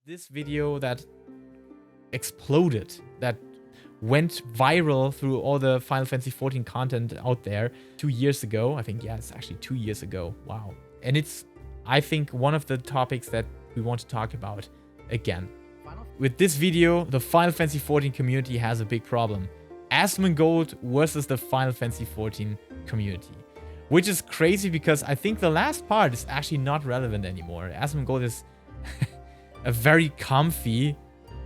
this video that exploded, that went viral through all the Final Fantasy XIV content out there 2 years ago. I think, yeah, it's actually 2 years ago. Wow. And it's, I think, one of the topics that we want to talk about again. With this video, the Final Fantasy XIV community has a big problem. Asmongold versus the Final Fantasy XIV community. Which is crazy because I think the last part is actually not relevant anymore. Asmongold is a very comfy,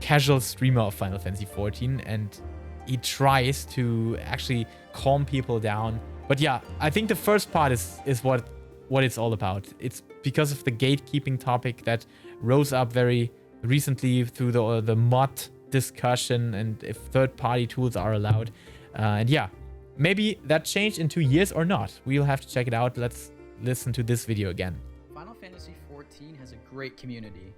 casual streamer of Final Fantasy XIV, and he tries to actually calm people down. But yeah, I think the first part is what it's all about. It's because of the gatekeeping topic that rose up very recently through the mod discussion and if third-party tools are allowed. And yeah, maybe that changed in 2 years or not. We'll have to check it out. Let's listen to this video again. Final Fantasy XIV has a great community,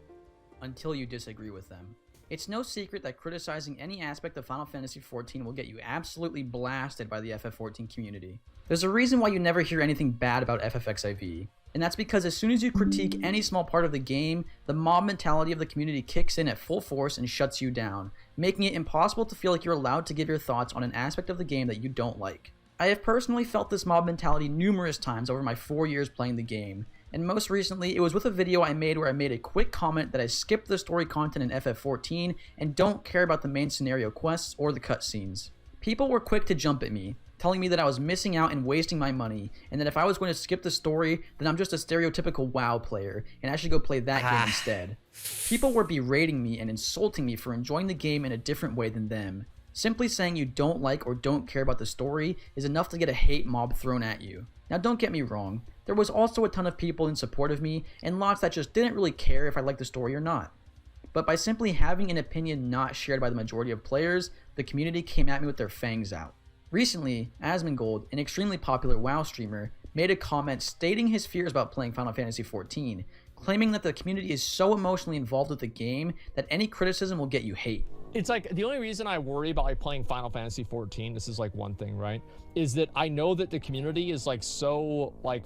until you disagree with them. It's no secret that criticizing any aspect of Final Fantasy XIV will get you absolutely blasted by the FF14 community. There's a reason why you never hear anything bad about FFXIV, and that's because as soon as you critique any small part of the game, the mob mentality of the community kicks in at full force and shuts you down, making it impossible to feel like you're allowed to give your thoughts on an aspect of the game that you don't like. I have personally felt this mob mentality numerous times over my 4 years playing the game, and most recently it was with a video I made where I made a quick comment that I skipped the story content in FF14 and don't care about the main scenario quests or the cutscenes. People were quick to jump at me, telling me that I was missing out and wasting my money, and that if I was going to skip the story, then I'm just a stereotypical WoW player, and I should go play that game instead. People were berating me and insulting me for enjoying the game in a different way than them. Simply saying you don't like or don't care about the story is enough to get a hate mob thrown at you. Now don't get me wrong, there was also a ton of people in support of me, and lots that just didn't really care if I liked the story or not. But by simply having an opinion not shared by the majority of players, the community came at me with their fangs out. Recently, Asmongold, an extremely popular WoW streamer, made a comment stating his fears about playing Final Fantasy XIV, claiming that the community is so emotionally involved with the game that any criticism will get you hate. It's like the only reason I worry about like playing Final Fantasy XIV, this is like one thing, right, is that I know that the community is like so like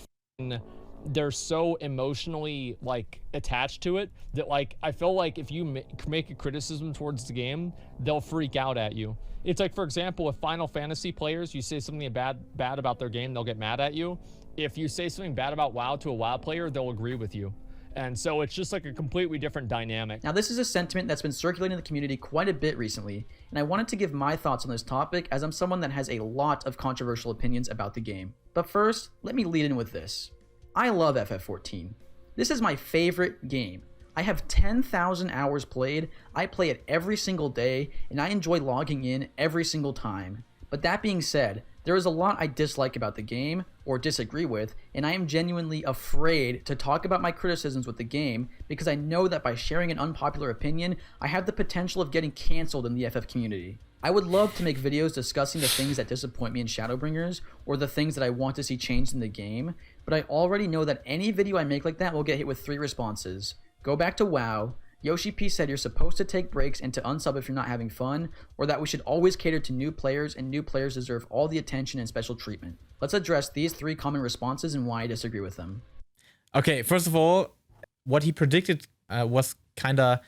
they're so emotionally like attached to it that like I feel like if you make a criticism towards the game, they'll freak out at you. It's like, for example, with Final Fantasy players, you say something bad about their game, they'll get mad at you. If you say something bad about WoW to a WoW player, they'll agree with you. And so it's just like a completely different dynamic. Now this is a sentiment that's been circulating in the community quite a bit recently, and I wanted to give my thoughts on this topic as I'm someone that has a lot of controversial opinions about the game. But first, let me lead in with this. I love FF14. This is my favorite game. I have 10,000 hours played, I play it every single day, and I enjoy logging in every single time. But that being said, there is a lot I dislike about the game, or disagree with, and I am genuinely afraid to talk about my criticisms with the game because I know that by sharing an unpopular opinion, I have the potential of getting cancelled in the FF community. I would love to make videos discussing the things that disappoint me in Shadowbringers, or the things that I want to see changed in the game, but I already know that any video I make like that will get hit with 3 responses. Go back to WoW, Yoshi-P said you're supposed to take breaks and to unsub if you're not having fun, or that we should always cater to new players and new players deserve all the attention and special treatment. Let's address these 3 common responses and why I disagree with them. Okay, first of all, what he predicted was kind of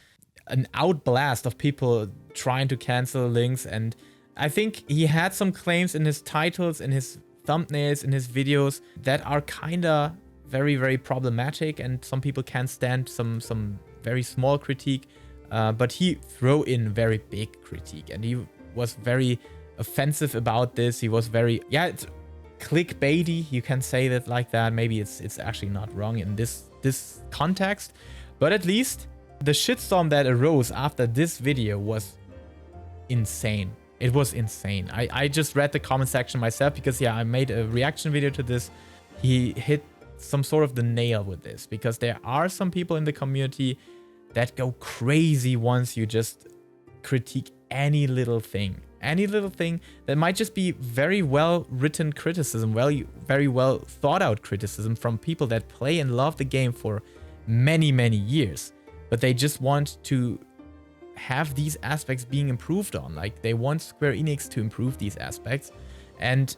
an outblast of people trying to cancel links, and I think he had some claims in his titles, in his thumbnails, in his videos that are kind of very, very problematic, and some people can't stand some very small critique, but he threw in very big critique, and he was very offensive about this. He was very, yeah, it's clickbaity, you can say that like that. Maybe it's actually not wrong in this context, but at least the shitstorm that arose after this video was insane. It was insane. I just read the comment section myself because, yeah, I made a reaction video to this. He hit some sort of the nail with this because there are some people in the community that go crazy once you just critique any little thing that might just be very well written criticism, very well thought out criticism from people that play and love the game for many years, but they just want to have these aspects being improved on. Like, they want Square Enix to improve these aspects, and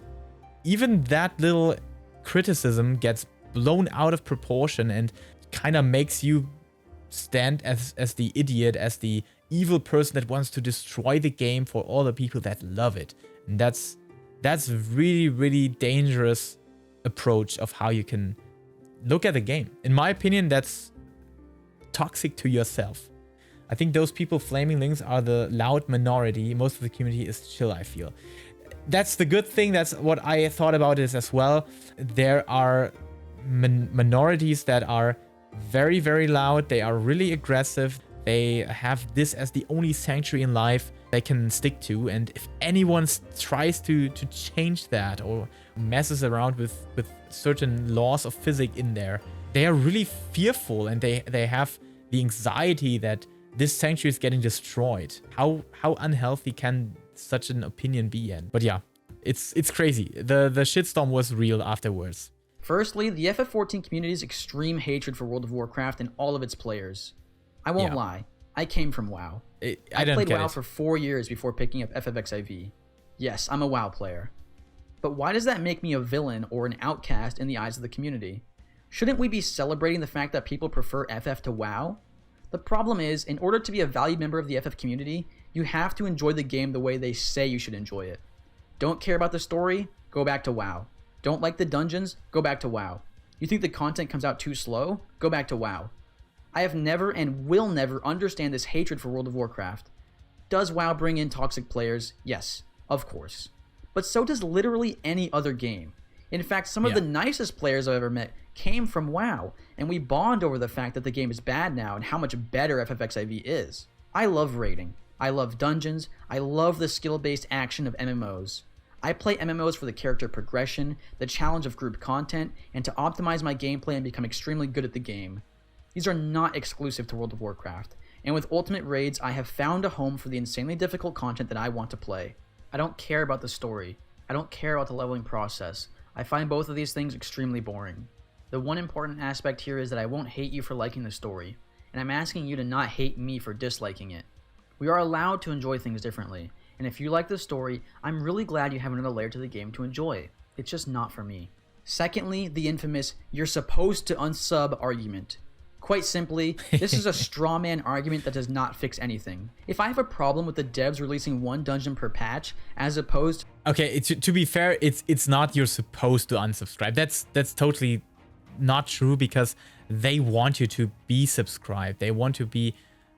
even that little criticism gets blown out of proportion and kind of makes you stand as the idiot, as the evil person that wants to destroy the game for all the people that love it. And that's really, really dangerous approach of how you can look at the game. In my opinion, that's toxic to yourself. I think those people flaming links are the loud minority. Most of the community is chill, I feel. That's the good thing. That's what I thought about it as well. There are minorities that are very, very loud. They are really aggressive. They have this as the only sanctuary in life they can stick to. And if anyone tries to change that or messes around with certain laws of physics in there, they are really fearful, and they have the anxiety that this sanctuary is getting destroyed. How unhealthy can such an opinion be? But yeah, it's crazy. The shitstorm was real afterwards. Firstly, the FF14 community's extreme hatred for World of Warcraft and all of its players. I won't lie, I came from WoW. I played WoW for 4 years before picking up FFXIV. Yes, I'm a WoW player. But why does that make me a villain or an outcast in the eyes of the community? Shouldn't we be celebrating the fact that people prefer FF to WoW? The problem is, in order to be a valued member of the FF community, you have to enjoy the game the way they say you should enjoy it. Don't care about the story? Go back to WoW. Don't like the dungeons? Go back to WoW. You think the content comes out too slow? Go back to WoW. I have never and will never understand this hatred for World of Warcraft. Does WoW bring in toxic players? Yes, of course. But so does literally any other game. In fact, some of the nicest players I've ever met came from WoW, and we bond over the fact that the game is bad now and how much better FFXIV is. I love raiding. I love dungeons. I love the skill-based action of MMOs. I play MMOs for the character progression, the challenge of group content, and to optimize my gameplay and become extremely good at the game. These are not exclusive to World of Warcraft, and with Ultimate Raids, I have found a home for the insanely difficult content that I want to play. I don't care about the story. I don't care about the leveling process. I find both of these things extremely boring. The one important aspect here is that I won't hate you for liking the story, and I'm asking you to not hate me for disliking it. We are allowed to enjoy things differently, and if you like the story, I'm really glad you have another layer to the game to enjoy. It's just not for me. Secondly, the infamous "you're supposed to unsub" argument. Quite simply, this is a straw man argument that does not fix anything. If I have a problem with the devs releasing one dungeon per patch, as opposed... Okay, to be fair, it's not you're supposed to unsubscribe. That's totally not true, because they want you to be subscribed. They want to be...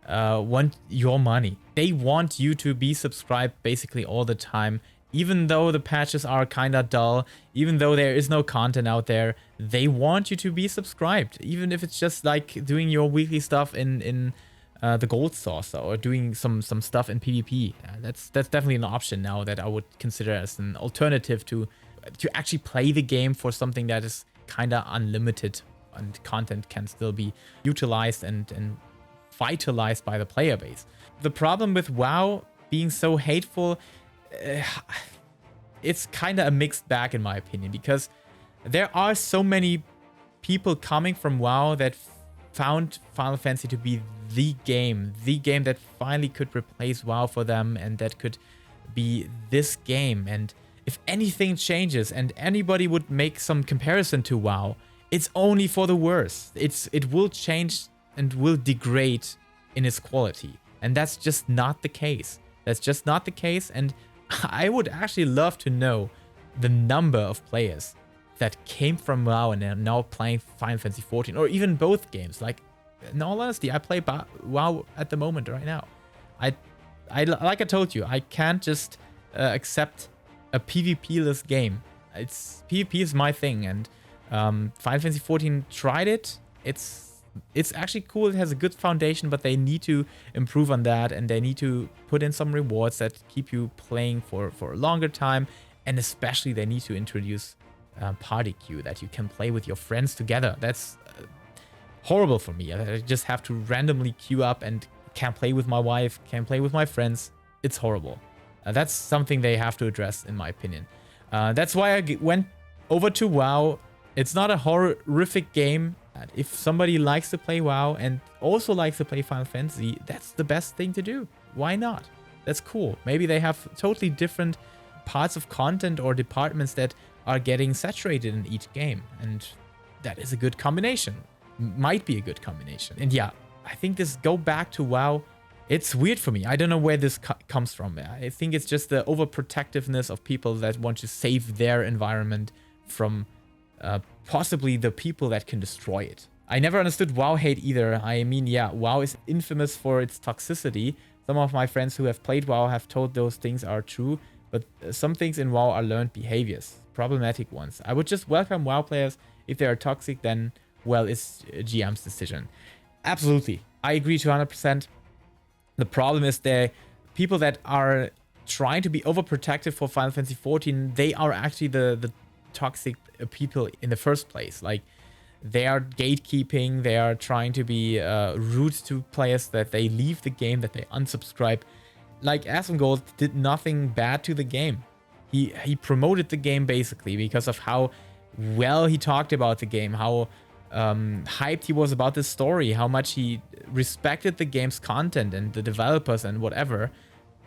want your money. They want you to be subscribed basically all the time. Even though the patches are kinda dull, even though there is no content out there, they want you to be subscribed. Even if it's just like doing your weekly stuff in the Gold Saucer, or doing some stuff in PvP. That's definitely an option now that I would consider as an alternative to actually play the game for something that is kinda unlimited, and content can still be utilized and vitalized by the player base. The problem with WoW being so hateful, it's kind of a mixed bag in my opinion, because there are so many people coming from WoW that found Final Fantasy to be the game that finally could replace WoW for them, and that could be this game. And if anything changes and anybody would make some comparison to WoW, it's only for the worse. It will change and will degrade in its quality, and that's just not the case. That's just not the case. And I would actually love to know the number of players that came from WoW and are now playing Final Fantasy XIV, or even both games. Like, in all honesty, I play WoW at the moment right now. I like I told you, I can't just accept a PvP-less game. PvP is my thing, and Final Fantasy XIV tried it. It's actually cool. It has a good foundation, but they need to improve on that, and they need to put in some rewards that keep you playing for a longer time. And especially they need to introduce party queue, that you can play with your friends together. That's horrible for me. I just have to randomly queue up and can't play with my wife, can't play with my friends. It's horrible. That's something they have to address, in my opinion. That's why I went over to WoW. It's not a horrific game. If somebody likes to play WoW and also likes to play Final Fantasy, that's the best thing to do. Why not? That's cool. Maybe they have totally different parts of content or departments that are getting saturated in each game, and that is a good combination. Might be a good combination. And yeah, I think this go back to WoW. It's weird for me. I don't know where this comes from. I think it's just the overprotectiveness of people that want to save their environment from possibly the people that can destroy it. I never understood WoW hate either. I mean, yeah, WoW is infamous for its toxicity. Some of my friends who have played WoW have told those things are true, but some things in WoW are learned behaviors, problematic ones. I would just welcome WoW players. If they are toxic, then, well, it's GM's decision. Absolutely. I agree 200%. The problem is the people that are trying to be overprotective for Final Fantasy XIV, they are actually the toxic people in the first place. Like, they are gatekeeping, they are trying to be rude to players, that they leave the game, that they unsubscribe. Like, Asmongold did nothing bad to the game. He promoted the game basically because of how well he talked about the game, how hyped he was about the story, how much he respected the game's content and the developers and whatever.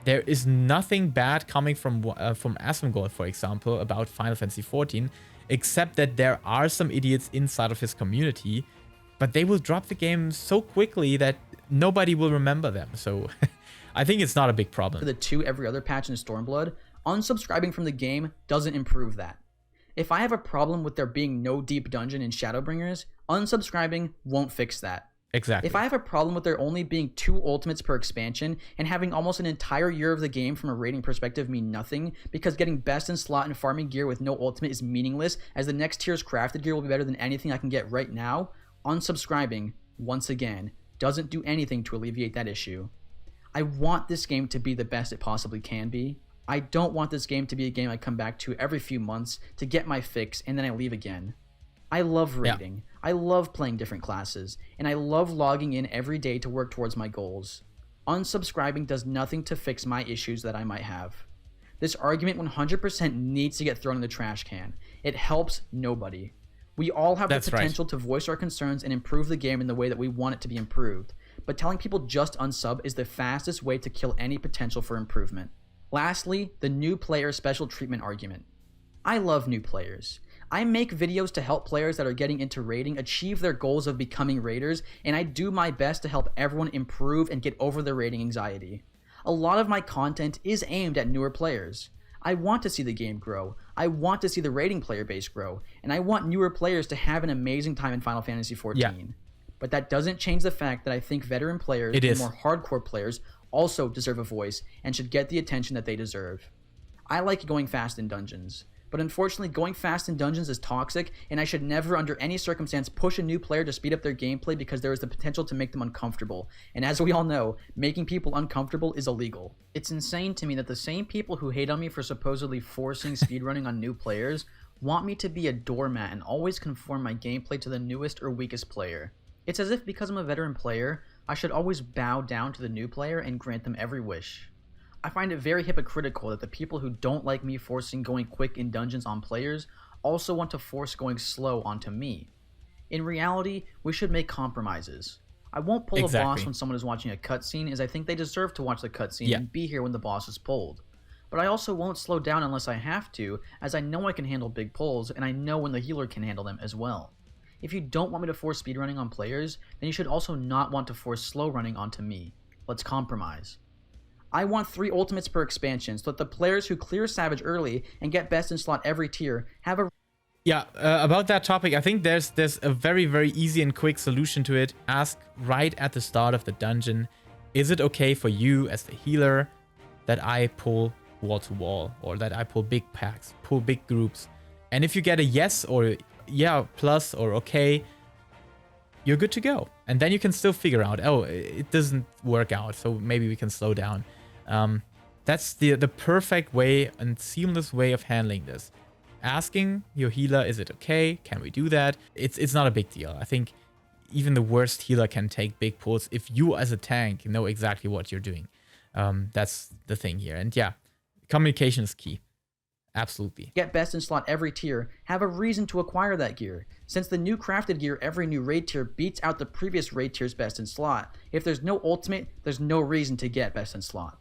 There is nothing bad coming from Asmongold, for example, about Final Fantasy XIV, except that there are some idiots inside of his community, but they will drop the game so quickly that nobody will remember them. So I think it's not a big problem. For the 2 every other patch in Stormblood, unsubscribing from the game doesn't improve that. If I have a problem with there being no deep dungeon in Shadowbringers, unsubscribing won't fix that. Exactly. If I have a problem with there only being 2 ultimates per expansion and having almost an entire year of the game from a rating perspective mean nothing because getting best in slot and farming gear with no ultimate is meaningless as the next tier's crafted gear will be better than anything I can get right now, unsubscribing, once again, doesn't do anything to alleviate that issue. I want this game to be the best it possibly can be. I don't want this game to be a game I come back to every few months to get my fix and then I leave again. I love raiding. Yeah. I love playing different classes, and I love logging in every day to work towards my goals. Unsubscribing does nothing to fix my issues that I might have. This argument 100% needs to get thrown in the trash can. It helps nobody. We all have the potential to voice our concerns and improve the game in the way that we want it to be improved, but telling people just unsub is the fastest way to kill any potential for improvement. Lastly, the new player special treatment argument. I love new players. I make videos to help players that are getting into raiding achieve their goals of becoming raiders, and I do my best to help everyone improve and get over their raiding anxiety. A lot of my content is aimed at newer players. I want to see the game grow, I want to see the raiding player base grow, and I want newer players to have an amazing time in Final Fantasy XIV. Yeah. But that doesn't change the fact that I think veteran players and more hardcore players also deserve a voice and should get the attention that they deserve. I like going fast in dungeons, but unfortunately going fast in dungeons is toxic, and I should never under any circumstance push a new player to speed up their gameplay because there is the potential to make them uncomfortable, and as we all know, making people uncomfortable is illegal. It's insane to me that the same people who hate on me for supposedly forcing speedrunning on new players want me to be a doormat and always conform my gameplay to the newest or weakest player. It's as if because I'm a veteran player, I should always bow down to the new player and grant them every wish. I find it very hypocritical that the people who don't like me forcing going quick in dungeons on players also want to force going slow onto me. In reality, we should make compromises. I won't pull a boss when someone is watching a cutscene, as I think they deserve to watch the cutscene and be here when the boss is pulled. But I also won't slow down unless I have to, as I know I can handle big pulls, and I know when the healer can handle them as well. If you don't want me to force speedrunning on players, then you should also not want to force slow running onto me. Let's compromise. I want 3 ultimates per expansion so that the players who clear Savage early and get best in slot every tier have a... Yeah, about that topic, I think there's a very, very easy and quick solution to it. Ask right at the start of the dungeon, is it okay for you as the healer that I pull wall to wall, or that I pull big packs, pull big groups? And if you get a yes or yeah, plus or okay, you're good to go. And then you can still figure out, oh, it doesn't work out, so maybe we can slow down. That's the perfect way and seamless way of handling this. Asking your healer, is it okay? Can we do that? It's not a big deal. I think even the worst healer can take big pulls if you as a tank know exactly what you're doing. That's the thing here. And yeah, communication is key. Absolutely. Get best in slot every tier, have a reason to acquire that gear. Since the new crafted gear every new raid tier beats out the previous raid tier's best in slot, if there's no ultimate, there's no reason to get best in slot.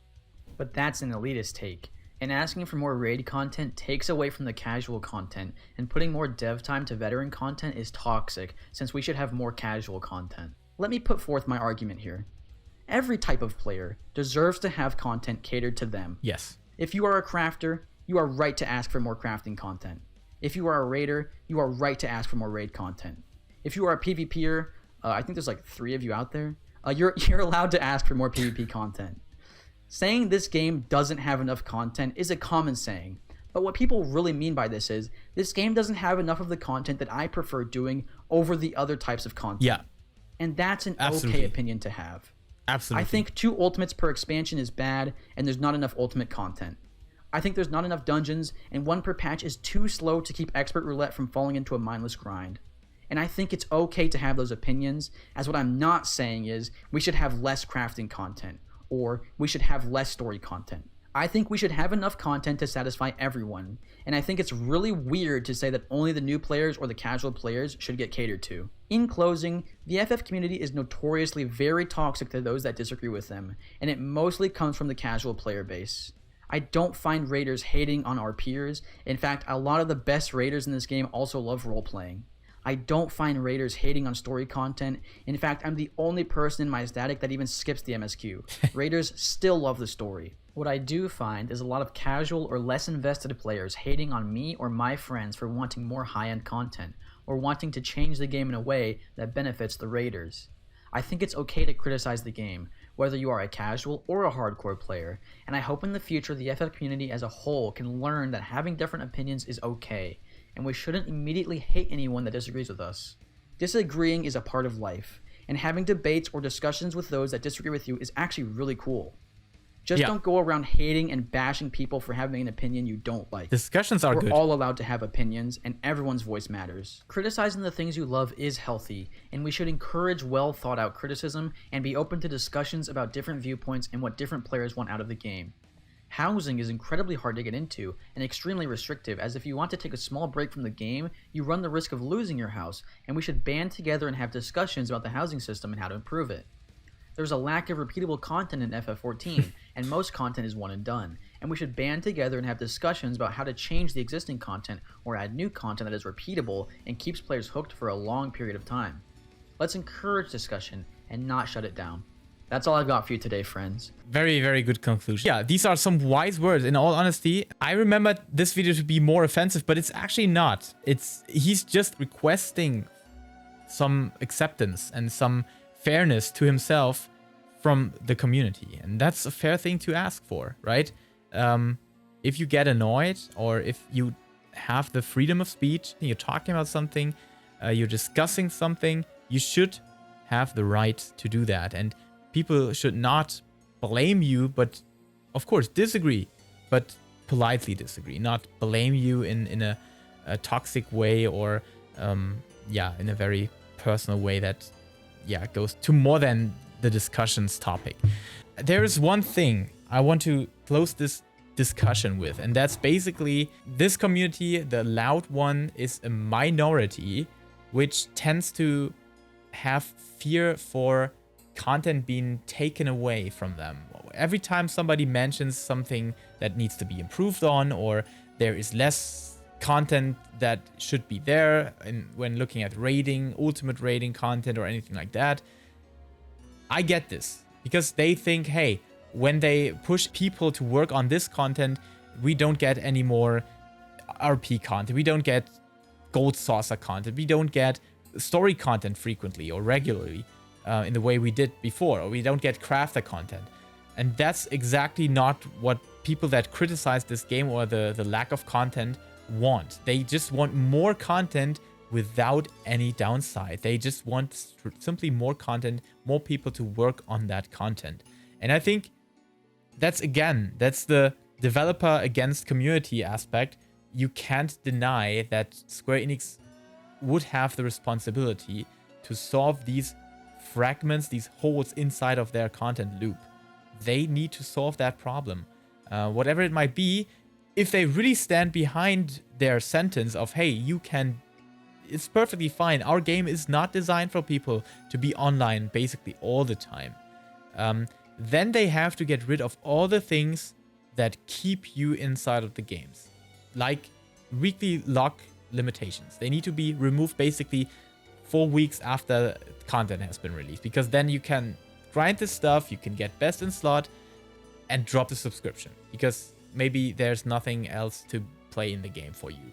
But that's an elitist take, and asking for more raid content takes away from the casual content, and putting more dev time to veteran content is toxic, since we should have more casual content. Let me put forth my argument here. Every type of player deserves to have content catered to them. Yes. If you are a crafter, you are right to ask for more crafting content. If you are a raider, you are right to ask for more raid content. If you are a PvPer, I think there's like 3 of you out there, you're allowed to ask for more PvP content. Saying this game doesn't have enough content is a common saying, but what people really mean by this is, this game doesn't have enough of the content that I prefer doing over the other types of content. Yeah. And that's an Absolutely. okay opinion to have. Absolutely. I think 2 ultimates per expansion is bad, and there's not enough ultimate content. I think there's not enough dungeons, and 1 per patch is too slow to keep Expert Roulette from falling into a mindless grind. And I think it's okay to have those opinions, as what I'm not saying is we should have less crafting content, or we should have less story content. I think we should have enough content to satisfy everyone, and I think it's really weird to say that only the new players or the casual players should get catered to. In closing, the FF community is notoriously very toxic to those that disagree with them, and it mostly comes from the casual player base. I don't find raiders hating on our peers. In fact, a lot of the best raiders in this game also love role-playing. I don't find raiders hating on story content. In fact, I'm the only person in my static that even skips the MSQ. Raiders still love the story. What I do find is a lot of casual or less invested players hating on me or my friends for wanting more high-end content, or wanting to change the game in a way that benefits the raiders. I think it's okay to criticize the game, whether you are a casual or a hardcore player, and I hope in the future the FF community as a whole can learn that having different opinions is okay, and we shouldn't immediately hate anyone that disagrees with us. Disagreeing is a part of life, and having debates or discussions with those that disagree with you is actually really cool. Just don't go around hating and bashing people for having an opinion you don't like. Discussions are good. We're all allowed to have opinions, and everyone's voice matters. Criticizing the things you love is healthy, and we should encourage well thought out criticism and be open to discussions about different viewpoints and what different players want out of the game. Housing is incredibly hard to get into and extremely restrictive, as if you want to take a small break from the game, you run the risk of losing your house, and we should band together and have discussions about the housing system and how to improve it. There's a lack of repeatable content in FF14, and most content is one and done, and we should band together and have discussions about how to change the existing content or add new content that is repeatable and keeps players hooked for a long period of time. Let's encourage discussion and not shut it down. That's all I've got for you today, friends. Very, very good conclusion. Yeah, these are some wise words. In all honesty, I remember this video to be more offensive, but it's actually not. He's just requesting some acceptance and some fairness to himself from the community, and that's a fair thing to ask for, right? If you get annoyed, or if you have the freedom of speech, you're talking about something, you're discussing something, you should have the right to do that, and people should not blame you, but of course disagree, but politely disagree, not blame you in a toxic way, or in a very personal way that goes to more than the discussion's topic. There is one thing I want to close this discussion with, and that's basically this community, the loud one, is a minority which tends to have fear for content being taken away from them. Every time somebody mentions something that needs to be improved on, or there is less content that should be there, and when looking at raiding, ultimate raiding content or anything like that, I get this, because they think, hey, when they push people to work on this content, we don't get any more RP content, we don't get gold saucer content, we don't get story content frequently or regularly in the way we did before, or we don't get crafter content. And that's exactly not what people that criticize this game or the lack of content want. They just want more content without any downside. They just want simply more content, more people to work on that content. And I think that's the developer against community aspect. You can't deny that Square Enix would have the responsibility to solve these fragments, these holes inside of their content loop. They need to solve that problem. Whatever it might be, if they really stand behind their sentence of, hey, it's perfectly fine. Our game is not designed for people to be online basically all the time. Then they have to get rid of all the things that keep you inside of the games, like weekly lock limitations. They need to be removed basically 4 weeks after content has been released, because then you can grind this stuff, you can get best in slot, and drop the subscription because maybe there's nothing else to play in the game for you.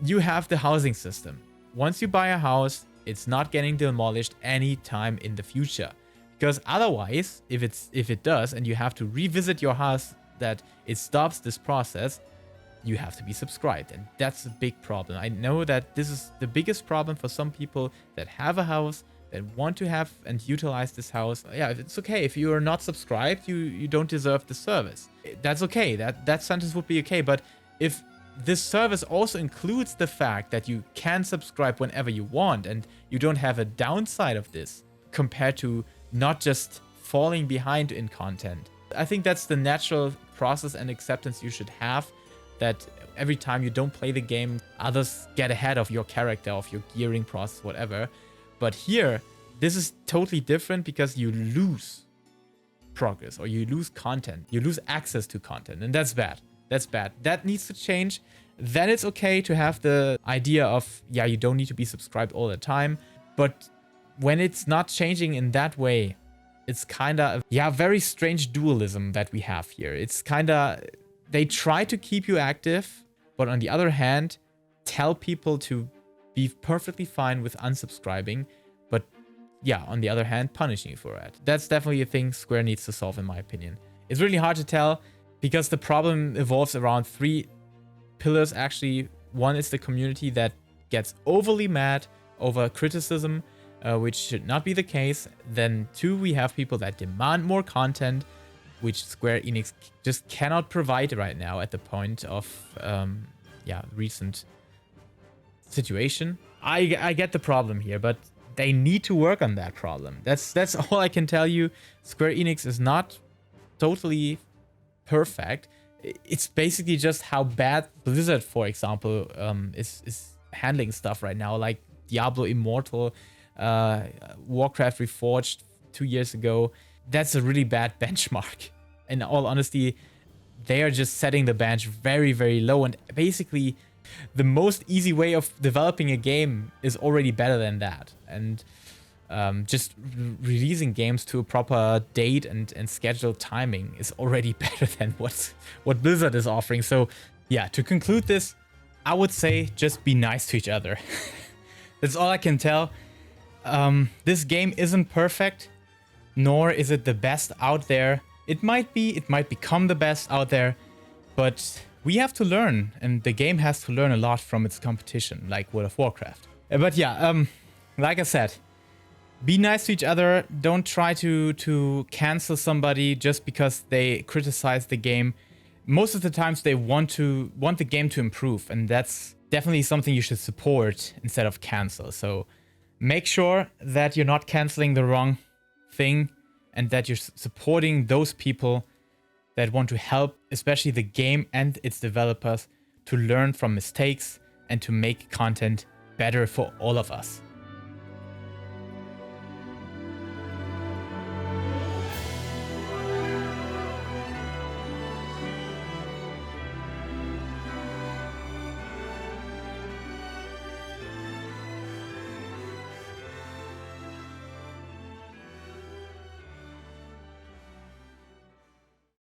You have the housing system. Once you buy a house, it's not getting demolished anytime in the future, because otherwise, if it does and you have to revisit your house, that it stops this process, you have to be subscribed, and that's a big problem. I know that this is the biggest problem for some people that have a house, that want to have and utilize this house. Yeah, it's okay. If you are not subscribed, you don't deserve the service. That's okay. That sentence would be okay. But if this service also includes the fact that you can subscribe whenever you want and you don't have a downside of this compared to not just falling behind in content, I think that's the natural process and acceptance you should have, that every time you don't play the game, others get ahead of your character, of your gearing process, whatever. But here, this is totally different because you lose progress or you lose content. You lose access to content, and that's bad. That's bad. That needs to change. Then it's okay to have the idea of, yeah, you don't need to be subscribed all the time. But when it's not changing in that way, it's kind of, yeah, very strange dualism that we have here. It's kind of, they try to keep you active, but on the other hand, tell people to be perfectly fine with unsubscribing, but yeah, on the other hand, punishing you for it. That's definitely a thing Square needs to solve, in my opinion. It's really hard to tell because the problem evolves around 3 pillars, actually. One is the community that gets overly mad over criticism, which should not be the case. Then 2, we have people that demand more content, which Square Enix just cannot provide right now at the point of, recent situation. I get the problem here, but they need to work on that problem. That's all I can tell you. Square Enix is not totally perfect. It's basically just how bad Blizzard, for example, is handling stuff right now, like Diablo Immortal, Warcraft Reforged 2 years ago. That's a really bad benchmark. In all honesty, they are just setting the bench very, very low, and basically the most easy way of developing a game is already better than that. And just releasing games to a proper date and scheduled timing is already better than what Blizzard is offering. So yeah, to conclude this, I would say just be nice to each other. That's all I can tell. This game isn't perfect, nor is it the best out there. It might become the best out there, but we have to learn, and the game has to learn a lot from its competition, like World of Warcraft. But yeah, like I said, be nice to each other. Don't try to cancel somebody just because they criticize the game. Most of the times they want the game to improve, and that's definitely something you should support instead of cancel. So make sure that you're not canceling the wrong thing and that you're supporting those people that want to help, especially the game and its developers, to learn from mistakes and to make content better for all of us.